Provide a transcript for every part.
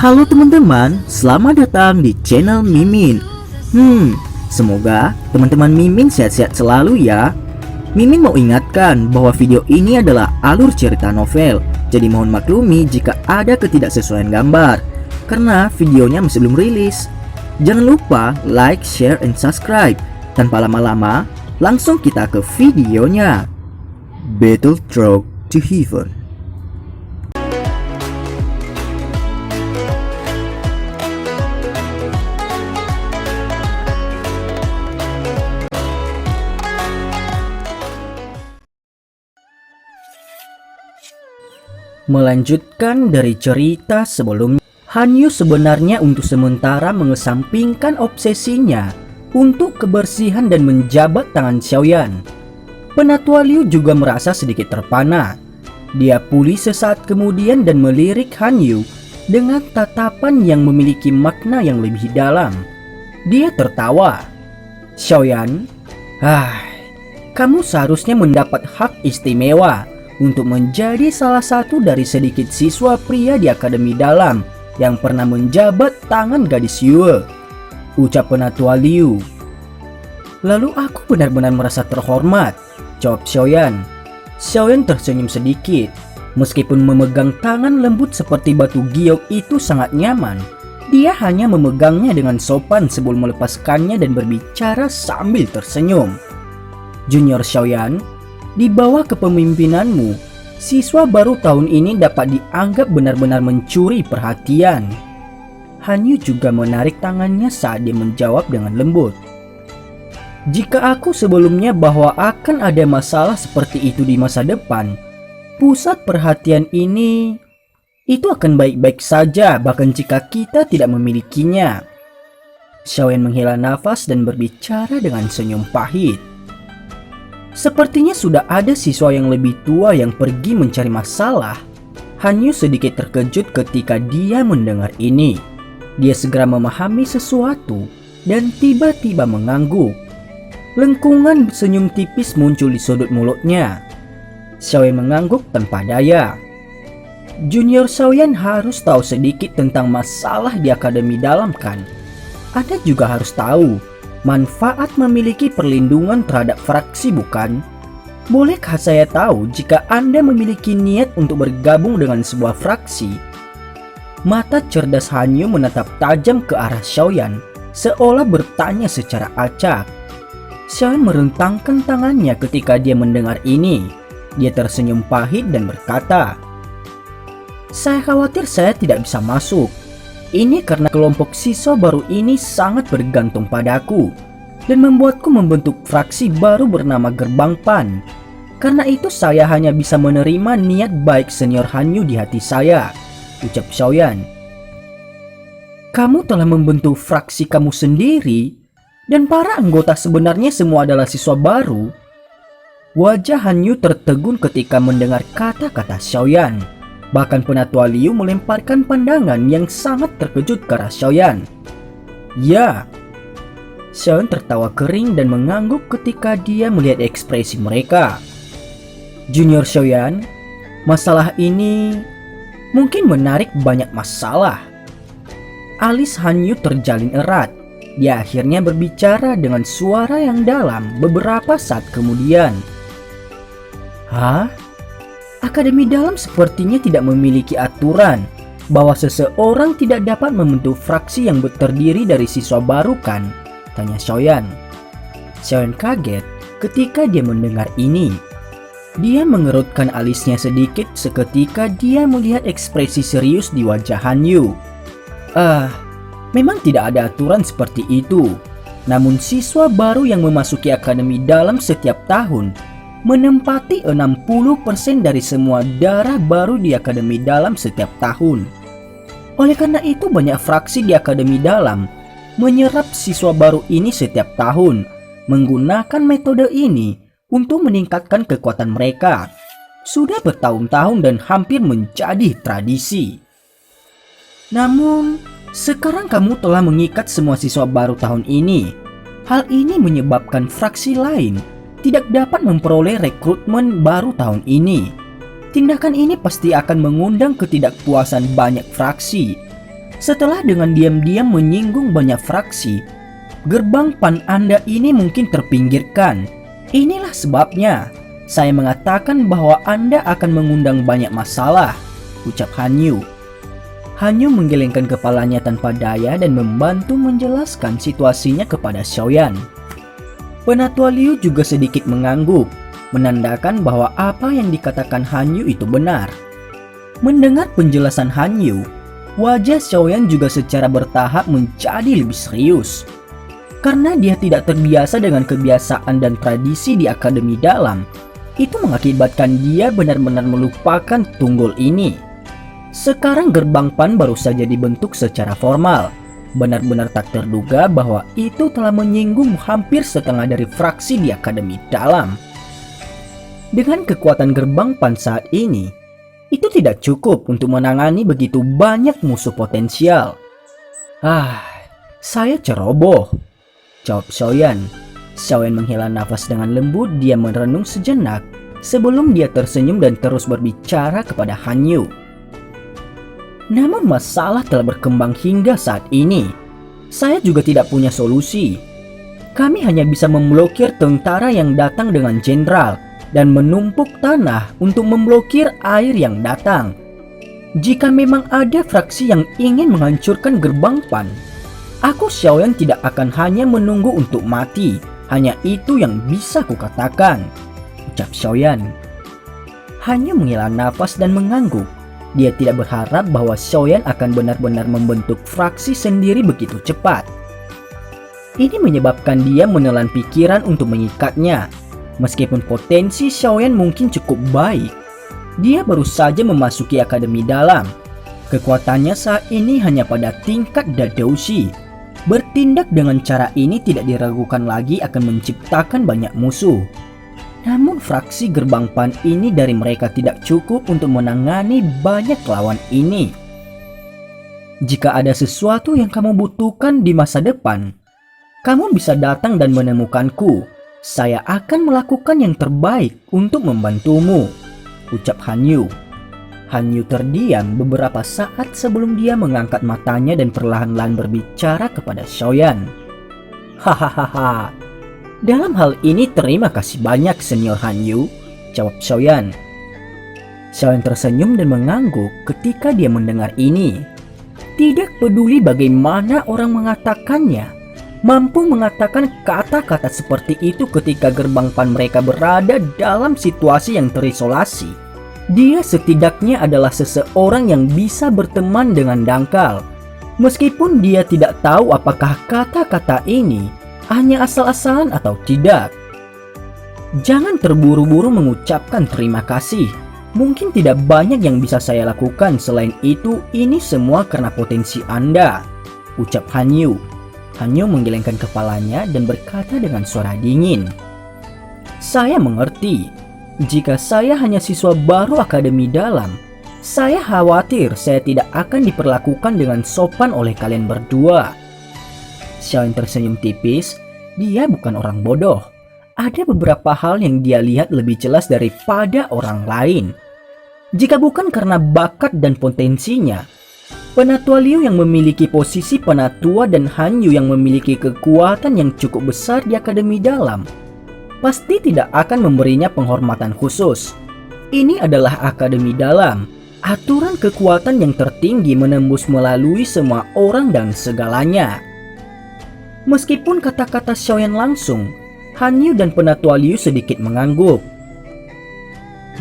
Halo teman-teman, selamat datang di channel Mimin. Semoga teman-teman Mimin sehat-sehat selalu ya. Mimin mau ingatkan bahwa video ini adalah alur cerita novel, jadi mohon maklumi jika ada ketidaksesuaian gambar, karena videonya masih belum rilis. Jangan lupa like, share, and subscribe. Tanpa lama-lama, langsung kita ke videonya. Battle Road to Heaven. Melanjutkan dari cerita sebelumnya, Hanyu sebenarnya untuk sementara mengesampingkan obsesinya untuk kebersihan dan menjabat tangan Xiaoyan. Penatua Liu juga merasa sedikit terpana. Dia pulih sesaat kemudian dan melirik Hanyu dengan tatapan yang memiliki makna yang lebih dalam. Dia tertawa. Xiaoyan, kamu seharusnya mendapat hak istimewa untuk menjadi salah satu dari sedikit siswa pria di Akademi Dalam yang pernah menjabat tangan gadis Yue, ucap Penatua Liu. Lalu aku benar-benar merasa terhormat, jawab Xiaoyan. Xiaoyan tersenyum sedikit. Meskipun memegang tangan lembut seperti batu giok itu sangat nyaman, dia hanya memegangnya dengan sopan sebelum melepaskannya dan berbicara sambil tersenyum. Junior Xiaoyan, di bawah kepemimpinanmu, siswa baru tahun ini dapat dianggap benar-benar mencuri perhatian. Hanyu juga menarik tangannya saat dia menjawab dengan lembut. Jika aku sebelumnya bahwa akan ada masalah seperti itu di masa depan, pusat perhatian ini itu akan baik-baik saja bahkan jika kita tidak memilikinya. Xiaoyan menghela nafas dan berbicara dengan senyum pahit. Sepertinya sudah ada siswa yang lebih tua yang pergi mencari masalah. Hanyu sedikit terkejut ketika dia mendengar ini. Dia segera memahami sesuatu dan tiba-tiba mengangguk. Lengkungan senyum tipis muncul di sudut mulutnya. Xiaoyan mengangguk tanpa daya. Junior Xiaoyan harus tahu sedikit tentang masalah di Akademi Dalam kan? Anda juga harus tahu manfaat memiliki perlindungan terhadap fraksi, bukan? Bolehkah saya tahu jika Anda memiliki niat untuk bergabung dengan sebuah fraksi? Mata cerdas Hanyu menatap tajam ke arah Xiaoyan, seolah bertanya secara acak. Xiaoyan merentangkan tangannya ketika dia mendengar ini. Dia tersenyum pahit dan berkata, "Saya khawatir saya tidak bisa masuk. Ini karena kelompok siswa baru ini sangat bergantung padaku dan membuatku membentuk fraksi baru bernama Gerbang Pan. Karena itu saya hanya bisa menerima niat baik senior Hanyu di hati saya," ucap Xiaoyan. "Kamu telah membentuk fraksi kamu sendiri dan para anggota sebenarnya semua adalah siswa baru?" Wajah Hanyu tertegun ketika mendengar kata-kata Xiaoyan. Bahkan Penatua Liu melemparkan pandangan yang sangat terkejut ke arah Xiaoyan. "Ya." Xiaoyan tertawa kering dan mengangguk ketika dia melihat ekspresi mereka. "Junior Xiaoyan, masalah ini mungkin menarik banyak masalah." Alis Hanyu terjalin erat. Dia akhirnya berbicara dengan suara yang dalam beberapa saat kemudian. "Hah? Akademi Dalam sepertinya tidak memiliki aturan bahwa seseorang tidak dapat membentuk fraksi yang terdiri dari siswa baru kan?" tanya Xiaoyan. Xiaoyan kaget ketika dia mendengar ini. Dia mengerutkan alisnya sedikit seketika dia melihat ekspresi serius di wajah Hanyu. Memang tidak ada aturan seperti itu. Namun siswa baru yang memasuki Akademi Dalam setiap tahun menempati 60% dari semua darah baru di Akademi Dalam setiap tahun. Oleh karena itu banyak fraksi di Akademi Dalam menyerap siswa baru ini setiap tahun, menggunakan metode ini untuk meningkatkan kekuatan mereka. Sudah bertahun-tahun dan hampir menjadi tradisi. Namun, sekarang kamu telah mengikat semua siswa baru tahun ini. Hal ini menyebabkan fraksi lain tidak dapat memperoleh rekrutmen baru tahun ini. Tindakan ini pasti akan mengundang ketidakpuasan banyak fraksi. Setelah dengan diam-diam menyinggung banyak fraksi, gerbang PAN Anda ini mungkin terpinggirkan. Inilah sebabnya saya mengatakan bahwa Anda akan mengundang banyak masalah, ucap Hanyu. Hanyu menggelengkan kepalanya tanpa daya dan membantu menjelaskan situasinya kepada Xiaoyan. Penatua Liu juga sedikit mengangguk, menandakan bahwa apa yang dikatakan Hanyu itu benar. Mendengar penjelasan Hanyu, wajah Xiaoyan juga secara bertahap menjadi lebih serius. Karena dia tidak terbiasa dengan kebiasaan dan tradisi di Akademi Dalam, itu mengakibatkan dia benar-benar melupakan tunggul ini. Sekarang gerbang PAN baru saja dibentuk secara formal. Benar-benar tak terduga bahwa itu telah menyinggung hampir setengah dari fraksi di Akademi Dalam. Dengan kekuatan gerbang PAN saat ini, itu tidak cukup untuk menangani begitu banyak musuh potensial. Saya ceroboh, jawab Xiaoyan. Xiaoyan menghela nafas dengan lembut. Dia merenung sejenak sebelum dia tersenyum dan terus berbicara kepada Hanyu. Namun masalah telah berkembang hingga saat ini. Saya juga tidak punya solusi. Kami hanya bisa memblokir tentara yang datang dengan jenderal dan menumpuk tanah untuk memblokir air yang datang. Jika memang ada fraksi yang ingin menghancurkan gerbang PAN, aku Xiaoyan tidak akan hanya menunggu untuk mati. Hanya itu yang bisa kukatakan, ucap Xiaoyan. Hanyu menghela nafas dan mengangguk. Dia tidak berharap bahwa Xiaoyan akan benar-benar membentuk fraksi sendiri begitu cepat. Ini menyebabkan dia menelan pikiran untuk mengikatnya. Meskipun potensi Xiaoyan mungkin cukup baik, dia baru saja memasuki Akademi Dalam. Kekuatannya saat ini hanya pada tingkat Dadoushi. Bertindak dengan cara ini tidak diragukan lagi akan menciptakan banyak musuh. Namun fraksi gerbang PAN ini dari mereka tidak cukup untuk menangani banyak lawan ini. Jika ada sesuatu yang kamu butuhkan di masa depan, kamu bisa datang dan menemukanku. Saya akan melakukan yang terbaik untuk membantumu, ucap Hanyu. Hanyu terdiam beberapa saat sebelum dia mengangkat matanya dan perlahan-lahan berbicara kepada Xiaoyan. Hahaha. Dalam hal ini terima kasih banyak Senior Hanyu, jawab Xiaoyan. Xiaoyan tersenyum dan mengangguk ketika dia mendengar ini. Tidak peduli bagaimana orang mengatakannya, mampu mengatakan kata-kata seperti itu ketika gerbang PAN mereka berada dalam situasi yang terisolasi. Dia setidaknya adalah seseorang yang bisa berteman dengan dangkal. Meskipun dia tidak tahu apakah kata-kata ini hanya asal-asalan atau tidak. Jangan terburu-buru mengucapkan terima kasih. Mungkin tidak banyak yang bisa saya lakukan. Selain itu, ini semua karena potensi Anda, ucap Hanyu. Hanyu menggelengkan kepalanya dan berkata dengan suara dingin, saya mengerti. Jika saya hanya siswa baru Akademi Dalam, saya khawatir saya tidak akan diperlakukan dengan sopan oleh kalian berdua. Xiaoyan tersenyum tipis. Dia bukan orang bodoh. Ada beberapa hal yang dia lihat lebih jelas daripada orang lain. Jika bukan karena bakat dan potensinya, Penatua Liu yang memiliki posisi penatua dan Hanyu yang memiliki kekuatan yang cukup besar di Akademi Dalam, pasti tidak akan memberinya penghormatan khusus. Ini adalah Akademi Dalam. Aturan kekuatan yang tertinggi menembus melalui semua orang dan segalanya. Meskipun kata-kata Xiaoyan langsung, Hanyu dan Penatua Liu sedikit mengangguk.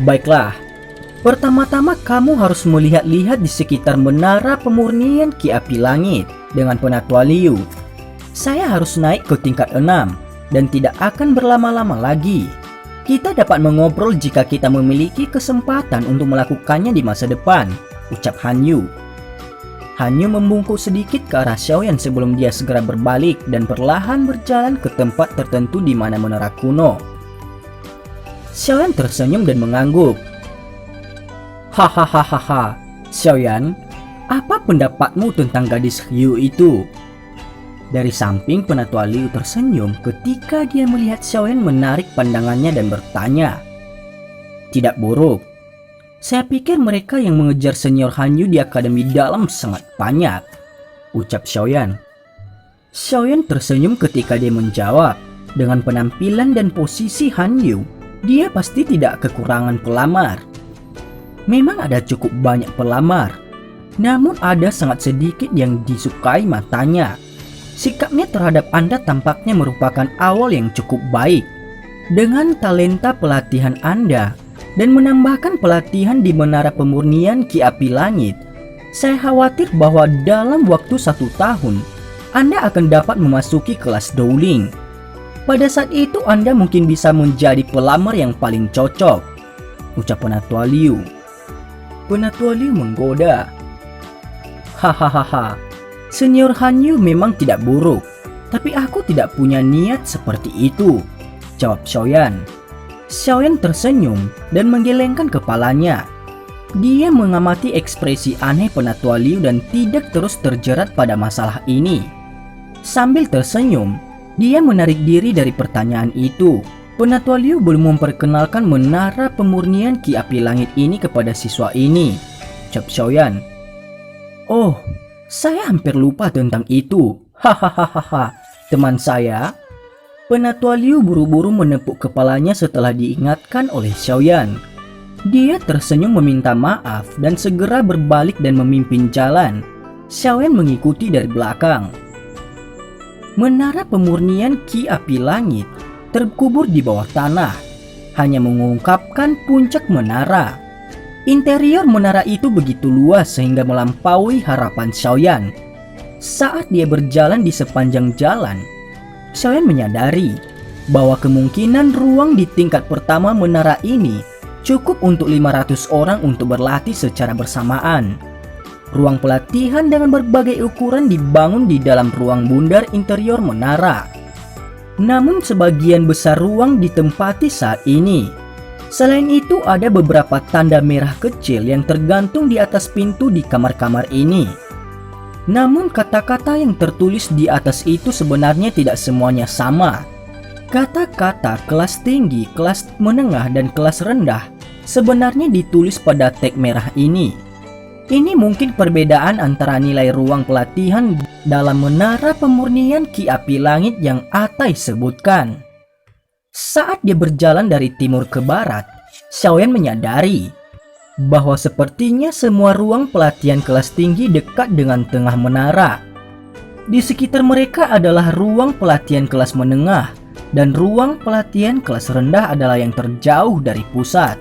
Baiklah, pertama-tama kamu harus melihat-lihat di sekitar menara pemurnian Ki Api Langit dengan Penatua Liu. Saya harus naik ke tingkat 6 dan tidak akan berlama-lama lagi. Kita dapat mengobrol jika kita memiliki kesempatan untuk melakukannya di masa depan, ucap Hanyu. Hanyu membungkuk sedikit ke arah Xiaoyan sebelum dia segera berbalik dan perlahan berjalan ke tempat tertentu di mana menara kuno. Xiaoyan tersenyum dan mengangguk. Hahaha, Xiaoyan, apa pendapatmu tentang gadis Ryu itu? Dari samping Penatua Liu tersenyum ketika dia melihat Xiaoyan menarik pandangannya dan bertanya. Tidak buruk. Saya pikir mereka yang mengejar Senior Hanyu di Akademi Dalam sangat banyak. ucap Xiaoyan. Xiaoyan tersenyum ketika dia menjawab. Dengan penampilan dan posisi Han Yu, dia pasti tidak kekurangan pelamar. Memang ada cukup banyak pelamar, namun ada sangat sedikit yang disukai matanya. Sikapnya terhadap Anda tampaknya merupakan awal yang cukup baik. Dengan talenta pelatihan Anda dan menambahkan pelatihan di Menara Pemurnian Ki Api Langit, saya khawatir bahwa dalam waktu 1 tahun, Anda akan dapat memasuki kelas Dowling. Pada saat itu Anda mungkin bisa menjadi pelamar yang paling cocok, ucap Penatua Liu. Penatua Liu menggoda. Hahaha, Senior Han Yu memang tidak buruk, tapi aku tidak punya niat seperti itu, jawab Xiaoyan. Xiaoyan tersenyum dan menggelengkan kepalanya. Dia mengamati ekspresi aneh Penatua Liu dan tidak terus terjerat pada masalah ini. Sambil tersenyum, dia menarik diri dari pertanyaan itu. Penatua Liu belum memperkenalkan Menara Pemurnian Ki Api Langit ini kepada siswa ini, ucap Xiaoyan. Oh, saya hampir lupa tentang itu. Hahaha, teman saya. Penatua Liu buru-buru menepuk kepalanya setelah diingatkan oleh Xiaoyan. Dia tersenyum meminta maaf dan segera berbalik dan memimpin jalan. Xiaoyan mengikuti dari belakang. Menara Pemurnian Ki Api Langit terkubur di bawah tanah, hanya mengungkapkan puncak menara. Interior menara itu begitu luas sehingga melampaui harapan Xiaoyan. Saat dia berjalan di sepanjang jalan, Xiaoyan menyadari bahwa kemungkinan ruang di tingkat pertama menara ini cukup untuk 500 orang untuk berlatih secara bersamaan. Ruang pelatihan dengan berbagai ukuran dibangun di dalam ruang bundar interior menara. Namun sebagian besar ruang ditempati saat ini. Selain itu ada beberapa tanda merah kecil yang tergantung di atas pintu di kamar-kamar ini. Namun kata-kata yang tertulis di atas itu sebenarnya tidak semuanya sama. Kata-kata kelas tinggi, kelas menengah, dan kelas rendah sebenarnya ditulis pada tag merah ini. Ini mungkin perbedaan antara nilai ruang pelatihan dalam Menara Pemurnian Ki Api Langit yang Atai sebutkan. Saat dia berjalan dari timur ke barat, Xiaoyan menyadari bahwa sepertinya semua ruang pelatihan kelas tinggi dekat dengan tengah menara. Di sekitar mereka adalah ruang pelatihan kelas menengah dan ruang pelatihan kelas rendah adalah yang terjauh dari pusat.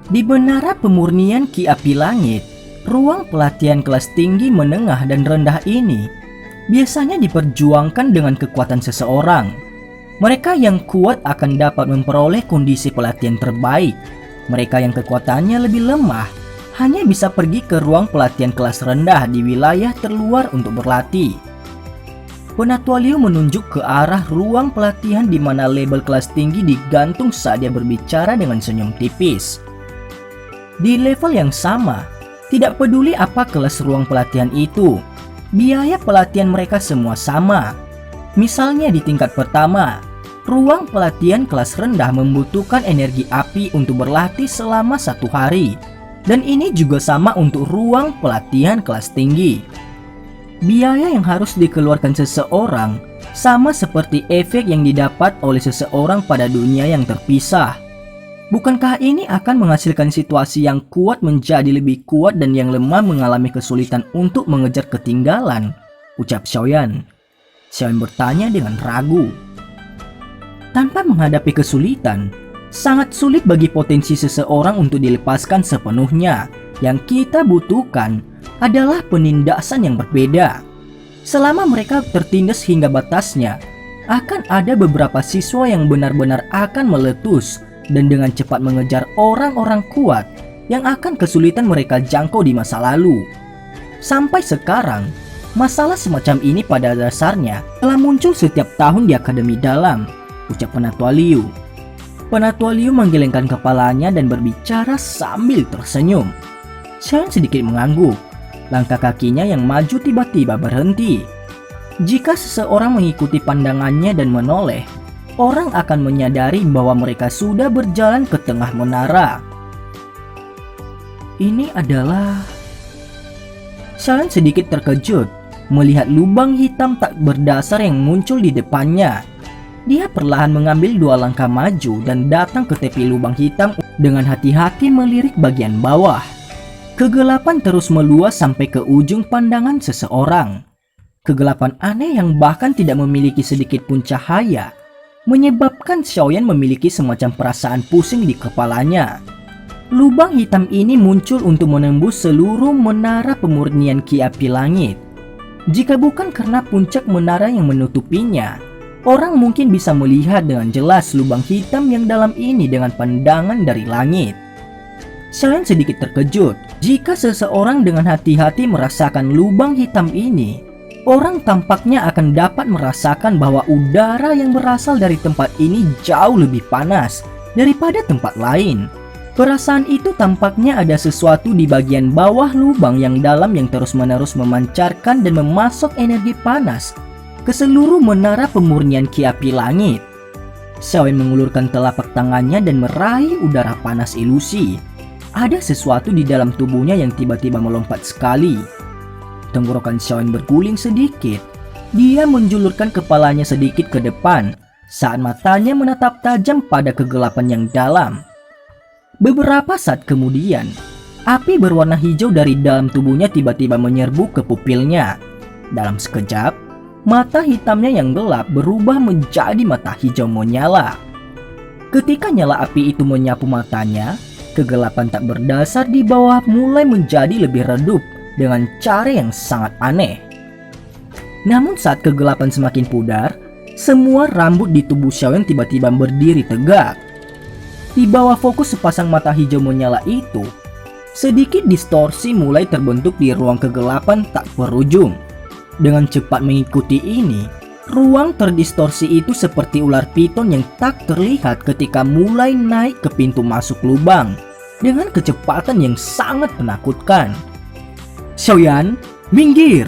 Di Menara Pemurnian Ki Api Langit, ruang pelatihan kelas tinggi, menengah, dan rendah ini biasanya diperjuangkan dengan kekuatan seseorang. Mereka yang kuat akan dapat memperoleh kondisi pelatihan terbaik. Mereka yang kekuatannya lebih lemah hanya bisa pergi ke ruang pelatihan kelas rendah di wilayah terluar untuk berlatih. Penatua Liu menunjuk ke arah ruang pelatihan di mana label kelas tinggi digantung saat dia berbicara dengan senyum tipis. Di level yang sama, tidak peduli apa kelas ruang pelatihan itu, biaya pelatihan mereka semua sama. Misalnya di tingkat pertama, ruang pelatihan kelas rendah membutuhkan energi api untuk berlatih selama 1 hari. Dan ini juga sama untuk ruang pelatihan kelas tinggi. Biaya yang harus dikeluarkan seseorang sama seperti efek yang didapat oleh seseorang pada dunia yang terpisah. Bukankah ini akan menghasilkan situasi yang kuat menjadi lebih kuat dan yang lemah mengalami kesulitan untuk mengejar ketinggalan? Ucap Xiaoyan. Xiaoyan bertanya dengan ragu. Tanpa menghadapi kesulitan, sangat sulit bagi potensi seseorang untuk dilepaskan sepenuhnya. Yang kita butuhkan adalah penindasan yang berbeda. Selama mereka tertindas hingga batasnya, akan ada beberapa siswa yang benar-benar akan meletus dan dengan cepat mengejar orang-orang kuat yang akan kesulitan mereka jangkau di masa lalu. Sampai sekarang, masalah semacam ini pada dasarnya telah muncul setiap tahun di Akademi Dalam, ucap Penatua Liu. Penatua Liu menggelengkan kepalanya dan berbicara sambil tersenyum. Xiaoyan sedikit mengangguk. Langkah kakinya yang maju tiba-tiba berhenti. Jika seseorang mengikuti pandangannya dan menoleh, orang akan menyadari bahwa mereka sudah berjalan ke tengah menara. Ini adalah... Xiaoyan sedikit terkejut. Melihat lubang hitam tak berdasar yang muncul di depannya, dia perlahan mengambil 2 langkah maju dan datang ke tepi lubang hitam dengan hati-hati melirik bagian bawah. Kegelapan terus meluas sampai ke ujung pandangan seseorang. Kegelapan aneh yang bahkan tidak memiliki sedikit pun cahaya, menyebabkan Xiaoyan memiliki semacam perasaan pusing di kepalanya. Lubang hitam ini muncul untuk menembus seluruh menara pemurnian ki api langit. Jika bukan karena puncak menara yang menutupinya, orang mungkin bisa melihat dengan jelas lubang hitam yang dalam ini dengan pandangan dari langit. Xiaoyan sedikit terkejut. Jika seseorang dengan hati-hati merasakan lubang hitam ini, orang tampaknya akan dapat merasakan bahwa udara yang berasal dari tempat ini jauh lebih panas daripada tempat lain. Perasaan itu tampaknya ada sesuatu di bagian bawah lubang yang dalam yang terus-menerus memancarkan dan memasok energi panas ke seluruh menara pemurnian ki api langit. Xiaoyan mengulurkan telapak tangannya dan meraih udara panas ilusi. Ada sesuatu di dalam tubuhnya yang tiba-tiba melompat sekali. Tenggorokan Xiaoyan berguling sedikit. Dia menjulurkan kepalanya sedikit ke depan saat matanya menatap tajam pada kegelapan yang dalam. Beberapa saat kemudian, api berwarna hijau dari dalam tubuhnya tiba-tiba menyerbu ke pupilnya. Dalam sekejap, mata hitamnya yang gelap berubah menjadi mata hijau menyala. Ketika nyala api itu menyapu matanya, kegelapan tak berdasar di bawah mulai menjadi lebih redup dengan cara yang sangat aneh. Namun saat kegelapan semakin pudar, semua rambut di tubuh Xiaoyan tiba-tiba berdiri tegak. Di bawah fokus sepasang mata hijau menyala itu, sedikit distorsi mulai terbentuk di ruang kegelapan tak berujung. Dengan cepat mengikuti ini, ruang terdistorsi itu seperti ular piton yang tak terlihat ketika mulai naik ke pintu masuk lubang dengan kecepatan yang sangat menakutkan. Xiaoyan, minggir!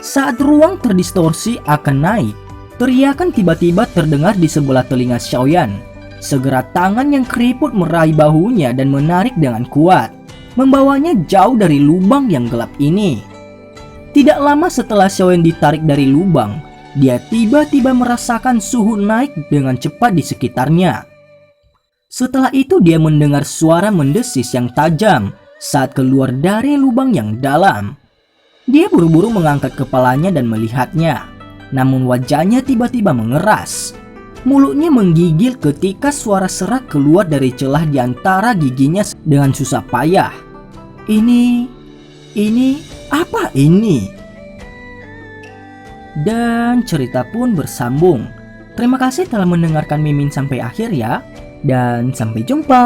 Saat ruang terdistorsi akan naik, teriakan tiba-tiba terdengar di sebelah telinga Xiaoyan. Segera tangan yang keriput meraih bahunya dan menarik dengan kuat, membawanya jauh dari lubang yang gelap ini. Tidak lama setelah Xiaoyan ditarik dari lubang, dia tiba-tiba merasakan suhu naik dengan cepat di sekitarnya. Setelah itu dia mendengar suara mendesis yang tajam saat keluar dari lubang yang dalam. Dia buru-buru mengangkat kepalanya dan melihatnya, namun wajahnya tiba-tiba mengeras. Mulutnya menggigil ketika suara serak keluar dari celah di antara giginya dengan susah payah. Ini apa ini? Dan cerita pun bersambung. Terima kasih telah mendengarkan Mimin sampai akhir ya, dan sampai jumpa.